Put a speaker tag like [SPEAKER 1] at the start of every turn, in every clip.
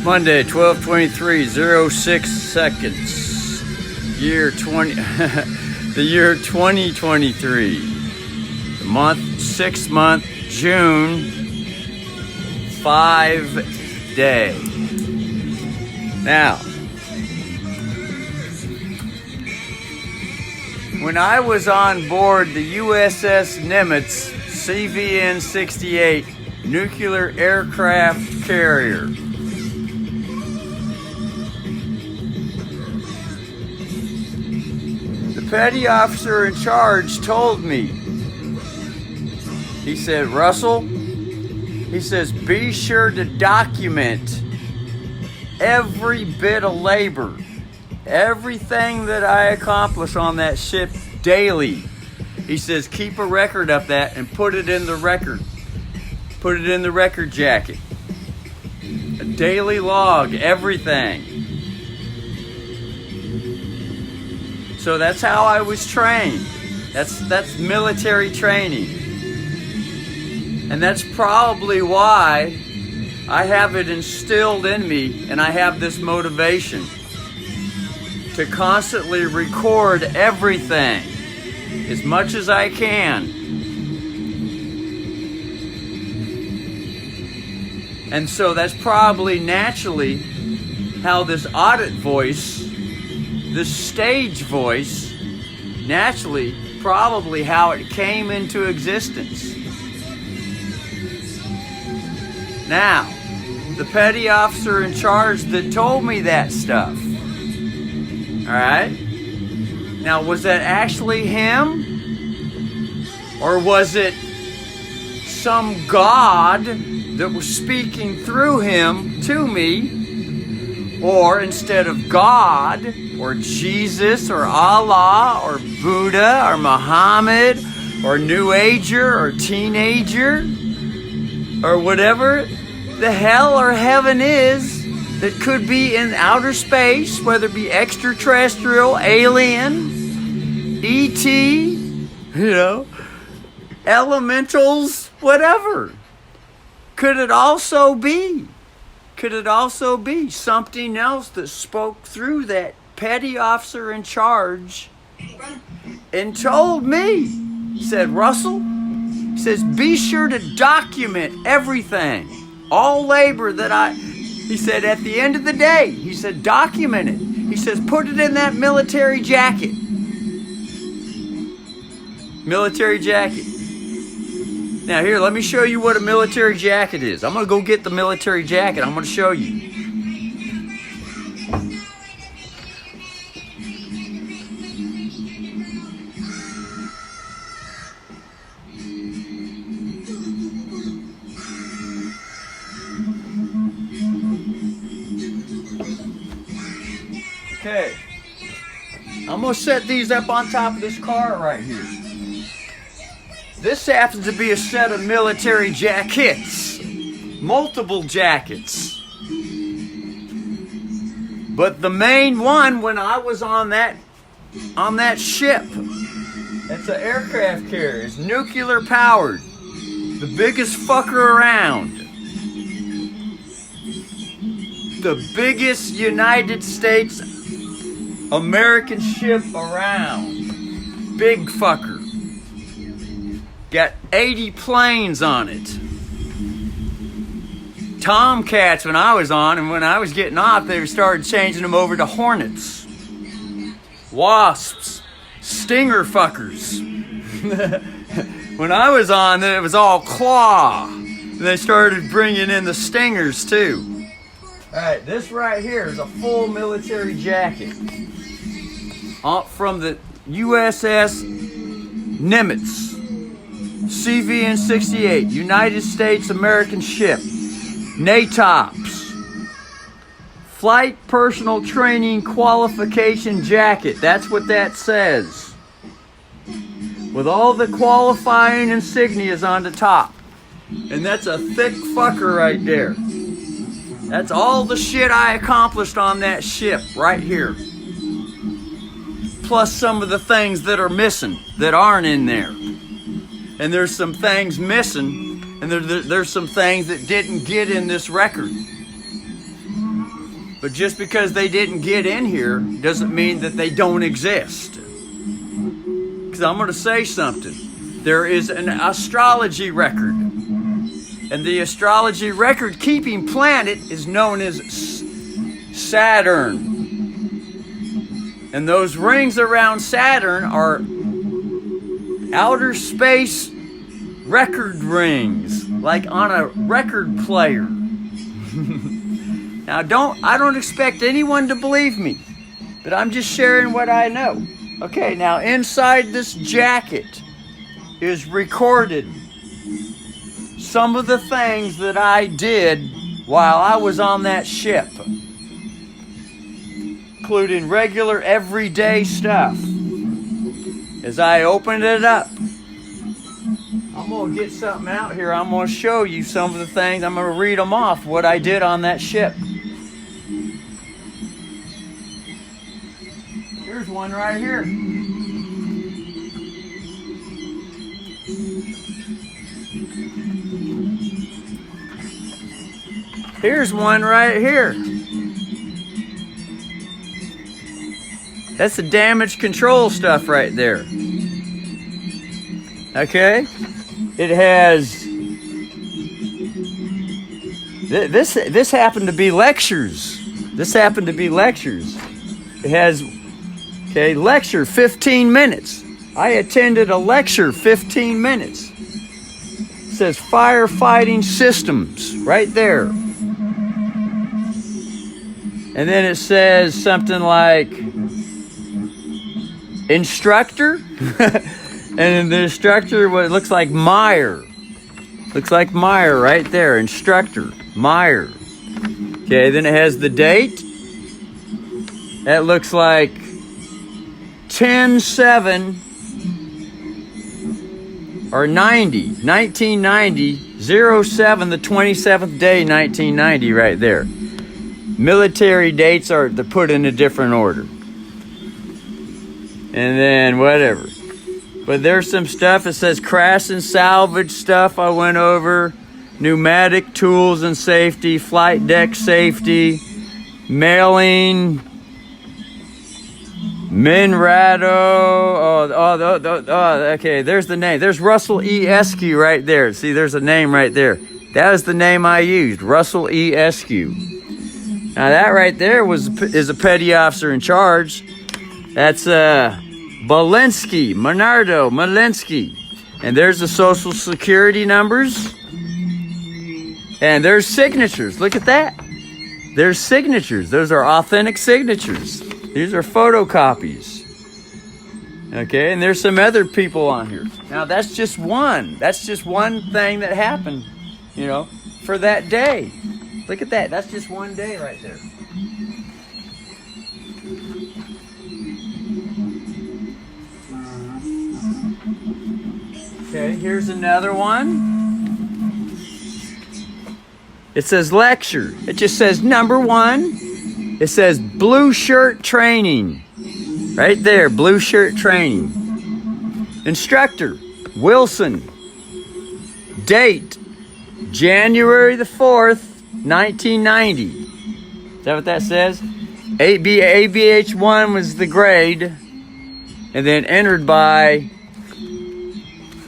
[SPEAKER 1] Monday, 12/23, 06 seconds. Year 20, the year 2023. The month, 6th month, June, 5-day. Now, when I was on board the USS Nimitz CVN-68 nuclear aircraft carrier, the petty officer in charge told me, he said, Russell, he says, be sure to document every bit of labor, everything that I accomplish on that ship daily. He says, keep a record of that and put it in the record. Put it in the record jacket. A daily log, everything. So that's how I was trained. That's military training. And that's probably why I have it instilled in me and I have this motivation to constantly record everything as much as I can. And so that's probably naturally how this audit voice, this stage voice, naturally, probably how it came into existence. Now, the petty officer in charge that told me that stuff, alright? Now, was that actually him? Or was it some God that was speaking through him to me? Or instead of God, or Jesus, or Allah, or Buddha, or Muhammad, or New Ager, or teenager, or whatever the hell or heaven is that could be in outer space, whether it be extraterrestrial, alien, E.T., elementals, whatever. Could it also be something else that spoke through that petty officer in charge and told me, he said, Russell, he says, be sure to document everything, all labor that he said, at the end of the day, he said, document it. He says, put it in that military jacket. Military jacket. Now here, let me show you what a military jacket is. I'm going to go get the military jacket. I'm going to show you. Okay, I'm going to set these up on top of this car right here. This happens to be a set of military jackets, multiple jackets. But the main one, when I was on that ship, it's an aircraft carrier, it's nuclear powered, the biggest fucker around. The biggest United States American ship around. Big fucker. Got 80 planes on it. Tomcats when I was on, and when I was getting off, they started changing them over to Hornets. Wasps. Stinger fuckers. When I was on, it was all claw. And they started bringing in the Stingers too. Alright, this right here is a full military jacket from the USS Nimitz CVN-68, United States American ship, NATOPS, Flight Personal Training Qualification Jacket. That's what that says. With all the qualifying insignias on the top. And that's a thick fucker right there. That's all the shit I accomplished on that ship right here. Plus some of the things that are missing, that aren't in there. And there's some things missing, and there's some things that didn't get in this record. But just because they didn't get in here doesn't mean that they don't exist. Because I'm going to say something. There is an astrology record. And the astrology record keeping planet is known as Saturn. And those rings around Saturn are outer space record rings, like on a record player. Now I don't expect anyone to believe me, but I'm just sharing what I know. Okay, now inside this jacket is recorded some of the things that I did while I was on that ship, including regular everyday stuff. As I opened it up, I'm going to get something out here. I'm going to show you some of the things. I'm going to read them off, what I did on that ship. Here's one right here. Here's one right here. That's the damage control stuff right there. Okay? It has... This happened to be lectures. This happened to be lectures. It has... Okay, lecture 15 minutes. I attended a lecture 15 minutes. It says firefighting systems right there. And then it says something like instructor. And then the instructor, what it looks like Meyer. Looks like Meyer right there. Instructor, Meyer. Okay, then it has the date. That looks like 10/7 or 1990, 07, the 27th day, 1990 right there. Military dates are to put in a different order. And then whatever. But there's some stuff. It says crash and salvage stuff I went over. Pneumatic tools and safety. Flight deck safety. Mailing. Minrado. Okay, there's the name. There's Russell E. Eskew right there. See, there's a name right there. That was the name I used. Russell E. Eskew. Now that right there is a petty officer in charge. That's Malinsky. And there's the social security numbers. And there's signatures. Look at that. There's signatures. Those are authentic signatures. These are photocopies. Okay, and there's some other people on here. Now that's just one. That's just one thing that happened, you know, for that day. Look at that. That's just one day right there. Okay, here's another one. It says lecture. It just says number 1. It says blue shirt training. Right there, blue shirt training. Instructor, Wilson. Date, January the 4th, 1990. Is that what that says? ABH1 was the grade. And then entered by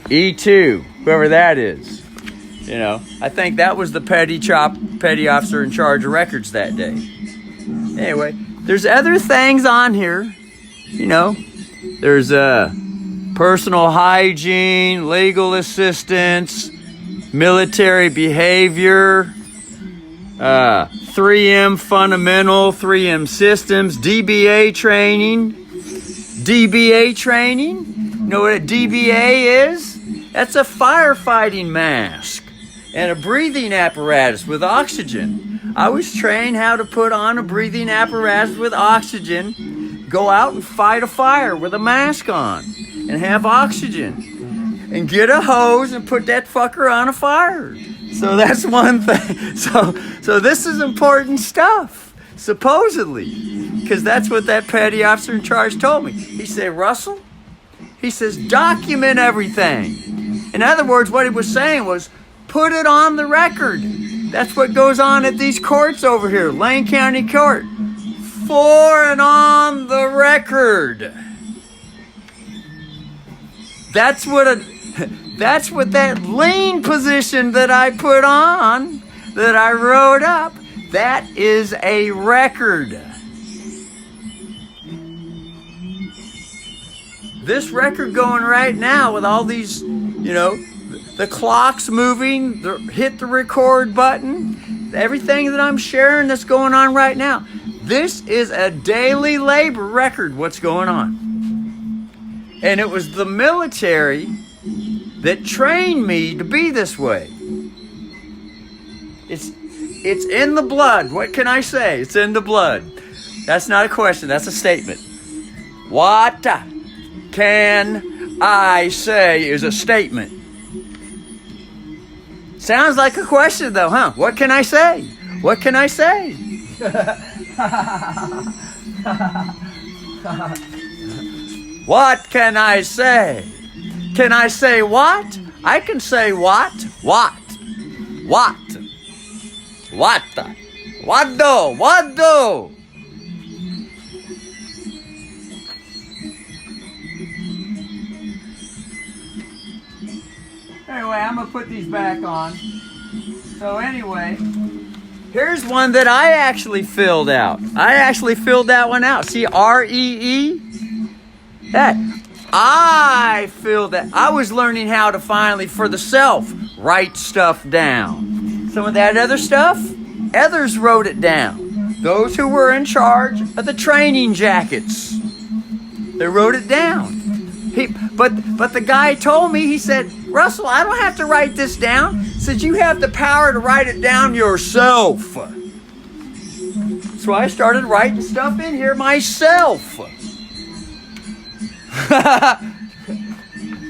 [SPEAKER 1] E2, whoever that is. You know, I think that was the petty officer in charge of records that day. Anyway, there's other things on here. You know, there's personal hygiene, legal assistance, military behavior, 3M fundamental, 3M systems, DBA training. DBA training? You know what a DBA is? That's a firefighting mask and a breathing apparatus with oxygen. I was trained how to put on a breathing apparatus with oxygen, go out and fight a fire with a mask on and have oxygen and get a hose and put that fucker on a fire. So that's one thing. So this is important stuff, supposedly, because that's what that petty officer in charge told me. He said, Russell, he says, document everything. In other words, what he was saying was, put it on the record. That's what goes on at these courts over here, Lane County Court. For and on the record. That's what that lien position that I put on, that I wrote up, that is a record. This record going right now with all these, the clock's moving, hit the record button, everything that I'm sharing that's going on right now. This is a daily labor record, what's going on. And it was the military that trained me to be this way. It's in the blood. What can I say? It's in the blood. That's not a question. That's a statement. What can I say is a statement. Sounds like a question though, huh? What can I say? What can I say? What can I say? Can I say what? I can say what? What? What? What? What do? What do? Anyway, I'm going to put these back on. So anyway, here's one that I actually filled out. I actually filled that one out. See, R-E-E? That. I filled that. I was learning how to finally, for the self, write stuff down. Some of that other stuff, others wrote it down. Those who were in charge of the training jackets. They wrote it down. But the guy told me, he said, Russell, I don't have to write this down. He said, you have the power to write it down yourself. So I started writing stuff in here myself.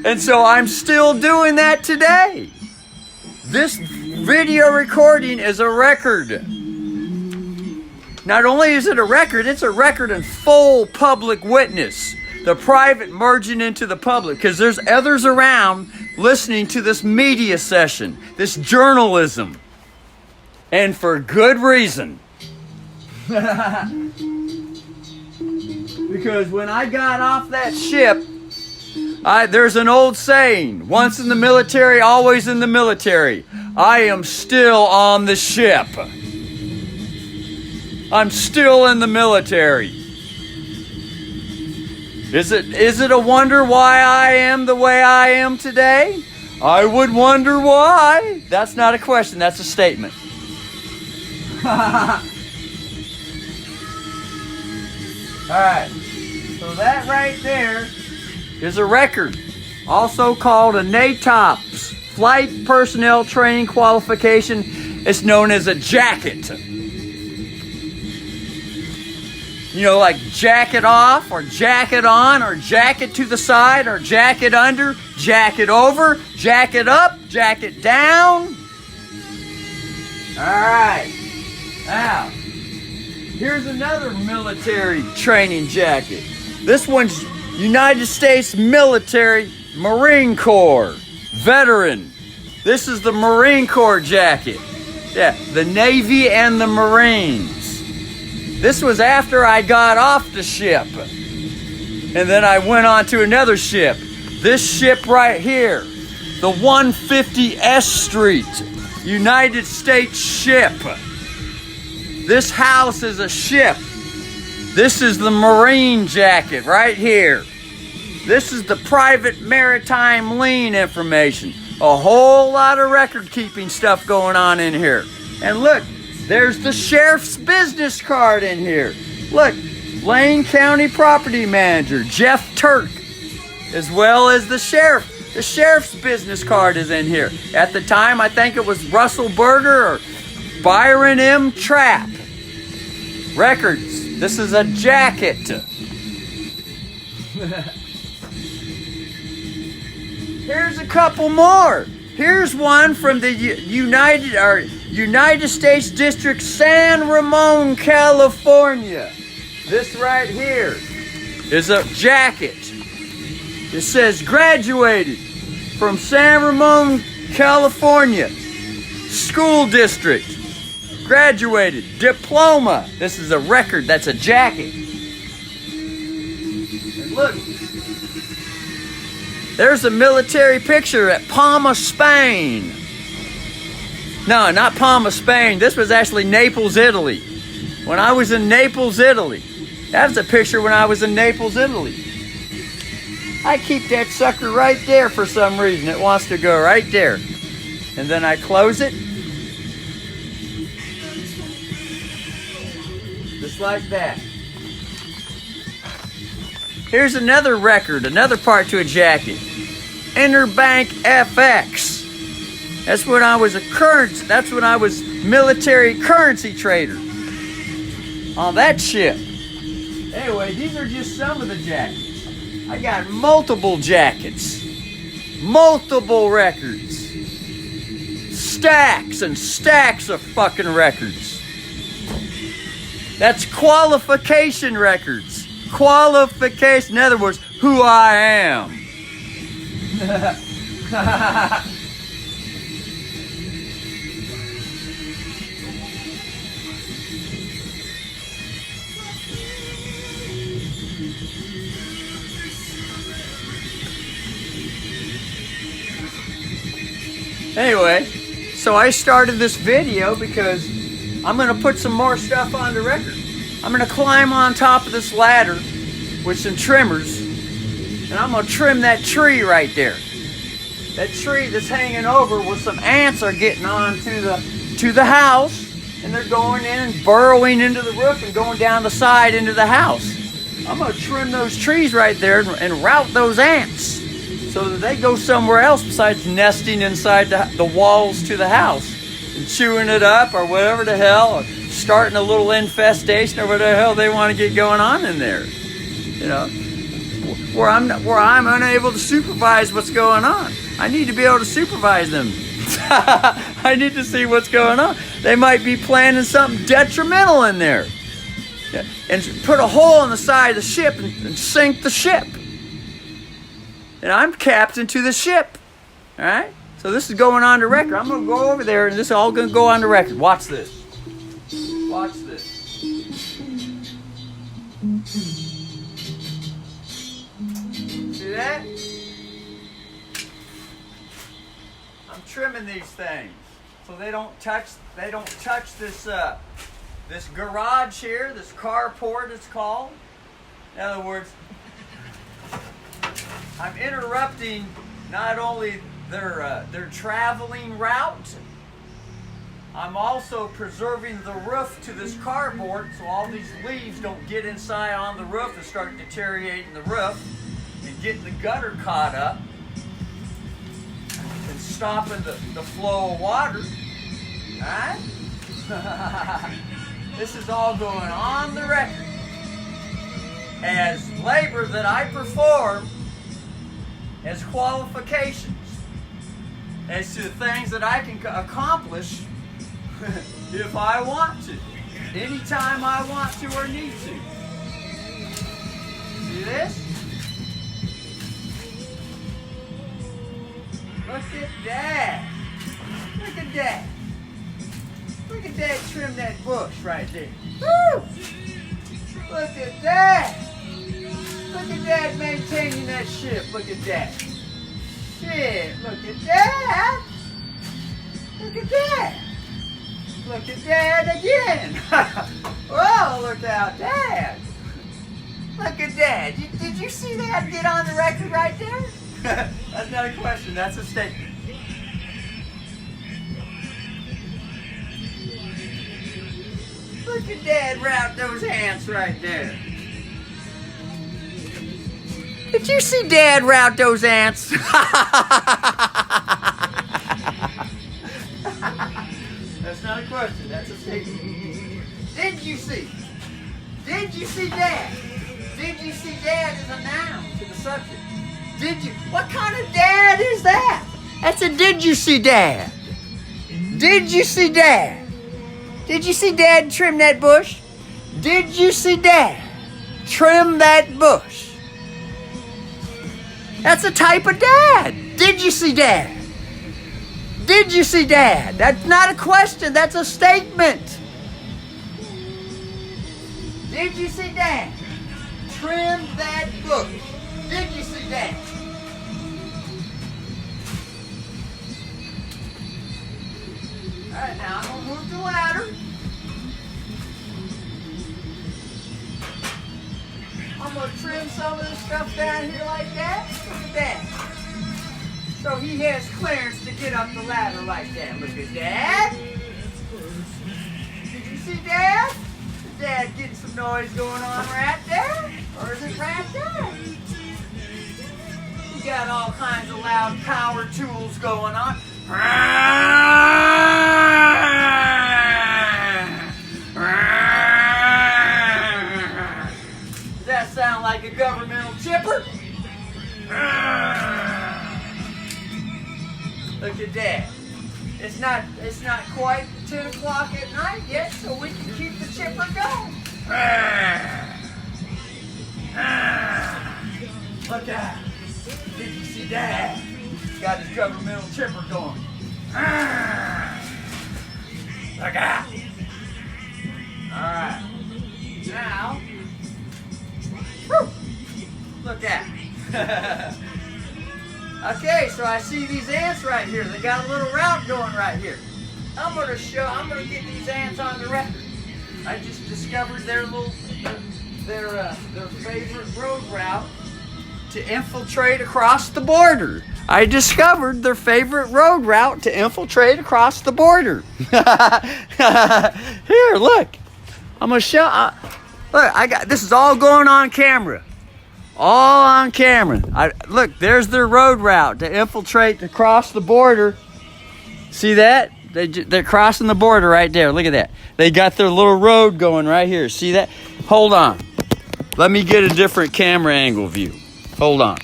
[SPEAKER 1] And so I'm still doing that today. This video recording is a record. Not only is it a record, it's a record in full public witness. The private merging into the public, because there's others around listening to this media session, this journalism, and for good reason. Because when I got off that ship, there's an old saying, once in the military, always in the military. I am still on the ship. I'm still in the military. Is it a wonder why I am the way I am today? I would wonder why. That's not a question, that's a statement. Alright, so that right there is a record, also called a NATOPS, Flight Personnel Training Qualification. It's known as a jacket. You know, like jacket off, or jacket on, or jacket to the side, or jacket under, jacket over, jacket up, jacket down. Alright, now, here's another military training jacket. This one's United States Military Marine Corps veteran. This is the Marine Corps jacket. Yeah, the Navy and the Marines. This was after I got off the ship. And then I went on to another ship. This ship right here, the 150 S Street, United States ship. This house is a ship. This is the Marine jacket right here. This is the private maritime lien information. A whole lot of record keeping stuff going on in here. And look, there's the sheriff's business card in here. Look, Lane County Property Manager, Jeff Turk, as well as the sheriff. The sheriff's business card is in here. At the time, I think it was Russell Berger or Byron M. Trapp. Records. This is a jacket. Here's a couple more. Here's one from the United States District, San Ramon, California. This right here is a jacket. It says graduated from San Ramon, California School District. graduated, diploma. This is a record, that's a jacket. And look, there's a military picture at Palma, Spain. No, not Palma, Spain. This was actually Naples, Italy. When I was in Naples, Italy. That's a picture when I was in Naples, Italy. I keep that sucker right there for some reason. It wants to go right there. And then I close it. Just like that. Here's another record, another part to a jacket. Interbank FX. That's when I was military currency trader on that ship. Anyway, these are just some of the jackets. I got multiple jackets, multiple records, stacks and stacks of fucking records. That's qualification records. Qualification, in other words, who I am. Anyway, so I started this video because I'm going to put some more stuff on the record. I'm going to climb on top of this ladder with some trimmers, and I'm going to trim that tree right there. That tree that's hanging over where some ants are getting on to the house, and they're going in and burrowing into the roof and going down the side into the house. I'm going to trim those trees right there and route those ants, so that they go somewhere else besides nesting inside the walls to the house and chewing it up or whatever the hell, or starting a little infestation or whatever the hell they want to get going on in there. You know, where I'm unable to supervise what's going on. I need to be able to supervise them. I need to see what's going on. They might be planning something detrimental in there. Yeah. And put a hole in the side of the ship and sink the ship. And I'm captain to the ship. All right? So this is going on the record. I'm going to go over there and this is all going to go on the record. Watch this. Watch this. See that? I'm trimming these things so they don't touch this this garage here, this carport it's called. In other words, I'm interrupting not only their traveling route, I'm also preserving the roof to this carport so all these leaves don't get inside on the roof and start deteriorating the roof and getting the gutter caught up and stopping the flow of water. Alright? This is all going on the record as labor that I perform, as qualifications, as to the things that I can accomplish if I want to, anytime I want to or need to. See this? Look at that. Look at that. Look at that, trim that bush right there. Woo! Look at that. Look at that, maintaining that ship. Look at that. Shit, look at that. Look at that. Look at that again. Whoa, look at that. Look at that. Did you see that get on the record right there? That's not a question, that's a statement. Look at Dad route those ants right there. Did you see Dad route those ants? That's not a question, that's a statement. Did you see? Did you see Dad? Did you see Dad as a noun to the subject? Did you? What kind of dad is that? That's a did you see Dad? Did you see Dad? Did you see Dad trim that bush? Did you see Dad trim that bush? That's a type of dad. Did you see Dad? Did you see Dad? That's not a question, that's a statement. Did you see that? Trimmed that bush. Did you see that? Alright, now I'm going to move the ladder. I'm going to trim some of this stuff down here like that. Look at that. So he has clearance to get up the ladder like that. Look at that. Did you see that? Dad getting some noise going on right there? Or is it right there? You got all kinds of loud power tools going on. Does that sound like a governmental chipper? Look at that. It's not quite 10 o'clock at night yet, so we can keep the chipper going. Look out. Did you see that? He's got his governmental chipper going. Look out. Alright. Now, whew, look out. Okay, so I see these ants right here. They got a little route going right here. I'm gonna get these ants on the record. I just discovered their favorite road route to infiltrate across the border. I discovered their favorite road route to infiltrate across the border. Here, look. I'm gonna show. Look, this is all going on camera. All on camera. Look, there's their road route to infiltrate across the border. See that? They're crossing the border right there. Look at that. They got their little road going right here. See that? Hold on. Let me get a different camera angle view. Hold on.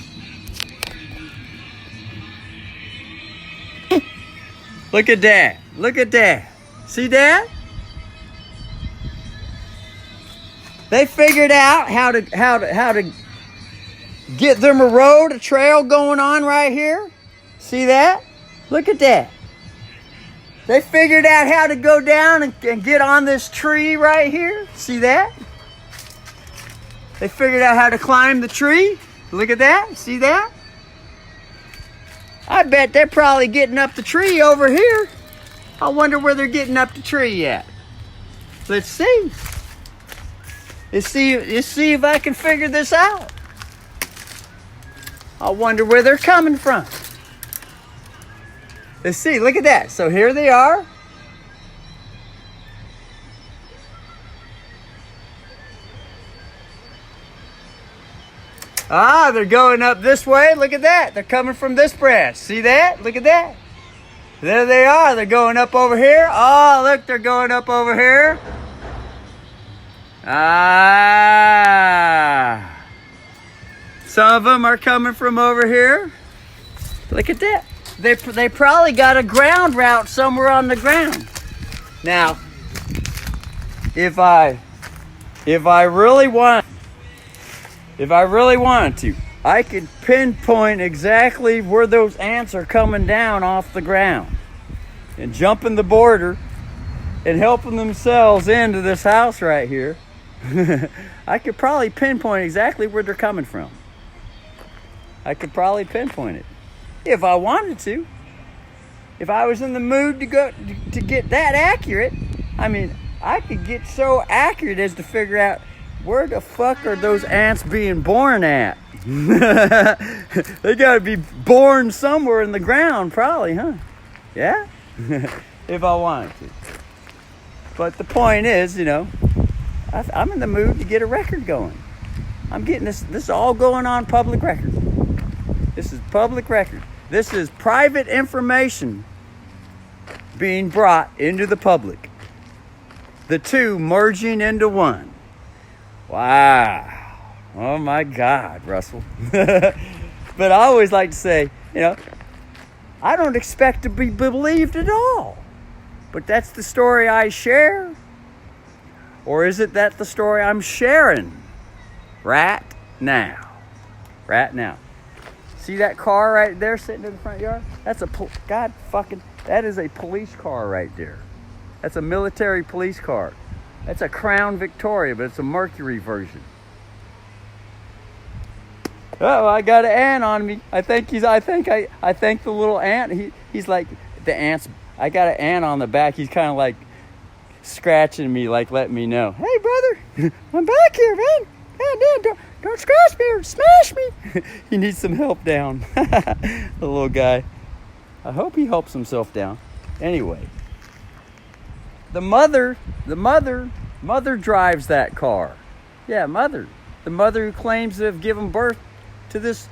[SPEAKER 1] Look at that. Look at that. See that? They figured out how to get them a trail going on right here. See that? Look at that. They figured out how to go down and get on this tree right here. See that? They figured out how to climb the tree. Look at that. See that? I bet they're probably getting up the tree over here. I wonder where they're getting up the tree at. Let's see. Let's see if I can figure this out. I wonder where they're coming from. Let's see, look at that. So here they are. Ah, they're going up this way. Look at that. They're coming from this branch. See that? Look at that. There they are. They're going up over here. Oh, look, they're going up over here. Ah. Some of them are coming from over here. Look at that. They probably got a ground route somewhere on the ground. Now, if I really wanted to, I could pinpoint exactly where those ants are coming down off the ground and jumping the border and helping themselves into this house right here. I could probably pinpoint exactly where they're coming from. I could probably pinpoint it if I wanted to. If I was in the mood to get that accurate, I mean, I could get so accurate as to figure out where the fuck are those ants being born at. They gotta be born somewhere in the ground, probably, huh? Yeah? If I wanted to. But the point is, I'm in the mood to get a record going. I'm getting this is all going on public record. This is public record. This is private information being brought into the public. The two merging into one. Wow. Oh my God, Russell. But I always like to say, I don't expect to be believed at all. But that's the story I share. Or is it that the story I'm sharing right now? Right now. See that car right there sitting in the front yard? That's that is a police car right there. That's a military police car. That's a Crown Victoria, but it's a Mercury version. Oh, I got an ant on me. I think the little ant. He's like the ants. I got an ant on the back. He's kind of like scratching me, like letting me know, hey brother, I'm back here, man. Don't scratch me or smash me. He needs some help down. The little guy. I hope he helps himself down. Anyway, the mother drives that car. Yeah, the mother who claims to have given birth to this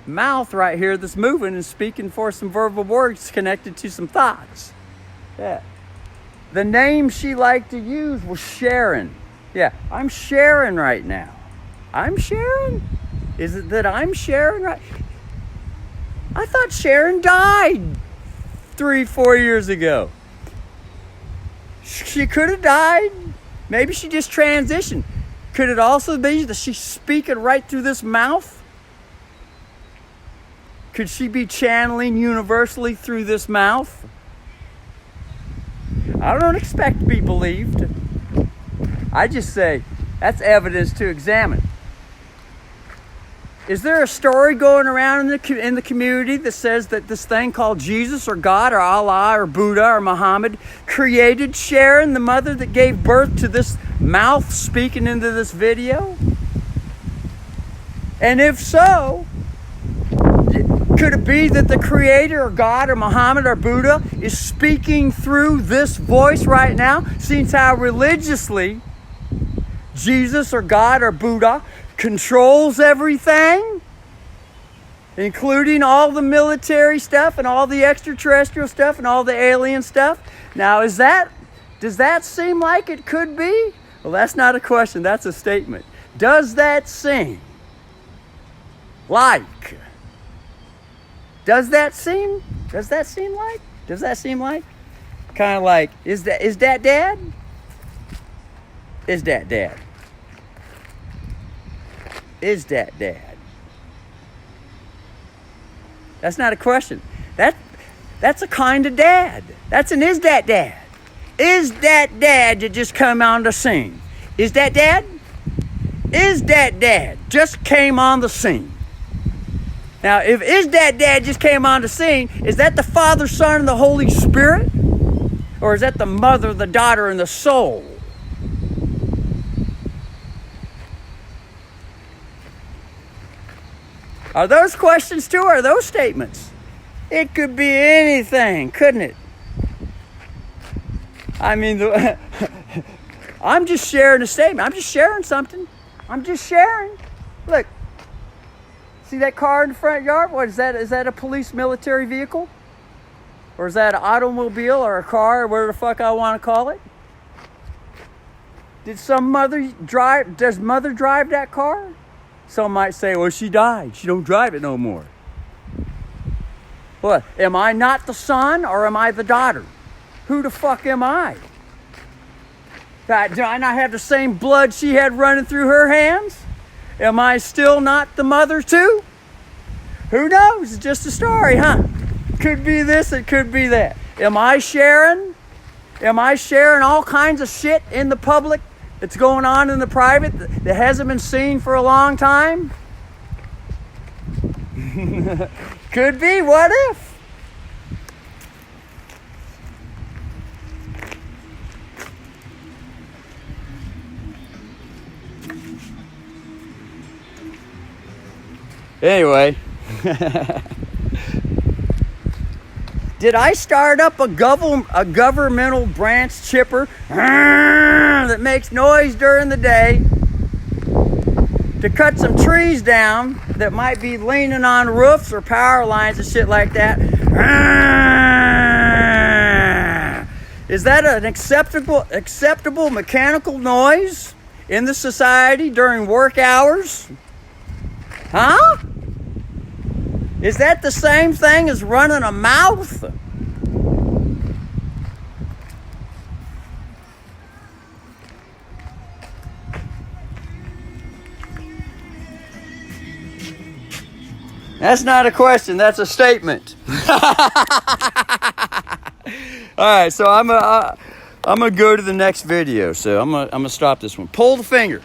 [SPEAKER 1] mouth right here that's moving and speaking for some verbal words connected to some thoughts. Yeah. The name she liked to use was Sharon. Yeah, I'm Sharon right now. I'm Sharon? Is it that I'm Sharon right? I thought Sharon died 3-4 years ago. She could have died. Maybe she just transitioned. Could it also be that she's speaking right through this mouth? Could she be channeling universally through this mouth? I don't expect to be believed. I just say that's evidence to examine. Is there a story going around in the community that says that this thing called Jesus or God or Allah or Buddha or Muhammad created Sharon, the mother that gave birth to this mouth speaking into this video? And if so, could it be that the Creator or God or Muhammad or Buddha is speaking through this voice right now? Seeing how religiously Jesus or God or Buddha controls everything, including all the military stuff and all the extraterrestrial stuff and all the alien stuff. Now, does that seem like it could be? Well, that's not a question, that's a statement. Does that seem like? Does that seem like? Kind of like, is that dad? Is that dad? Is that dad? That's not a question. That's a kind of dad. That's an is that dad. Is that dad that just come on the scene? Is that dad? Is that dad just came on the scene? Now, if is that dad just came on the scene, is that the Father, Son, and the Holy Spirit? Or is that the Mother, the Daughter, and the Soul? Are those questions too, or are those statements? It could be anything, couldn't it? I mean, I'm just sharing a statement. I'm just sharing something. I'm just sharing. Look, see that car in the front yard? What is that? Is that a police military vehicle? Or is that an automobile or a car or whatever the fuck I want to call it? Does mother drive that car? Some might say, well, she died. She don't drive it no more. What? Am I not the son or am I the daughter? Who the fuck am I? Do I not have the same blood she had running through her hands? Am I still not the mother too? Who knows? It's just a story, huh? Could be this, it could be that. Am I sharing all kinds of shit in the public that's going on in the private that hasn't been seen for a long time? Could be. What if? Anyway, did I start up a governmental branch chipper that makes noise during the day to cut some trees down that might be leaning on roofs or power lines and shit like that? Is that an acceptable mechanical noise in the society during work hours? Huh? Is that the same thing as running a mouth? That's not a question, that's a statement. All right, so I'm gonna go to the next video, so I'm gonna stop this one. Pull the finger.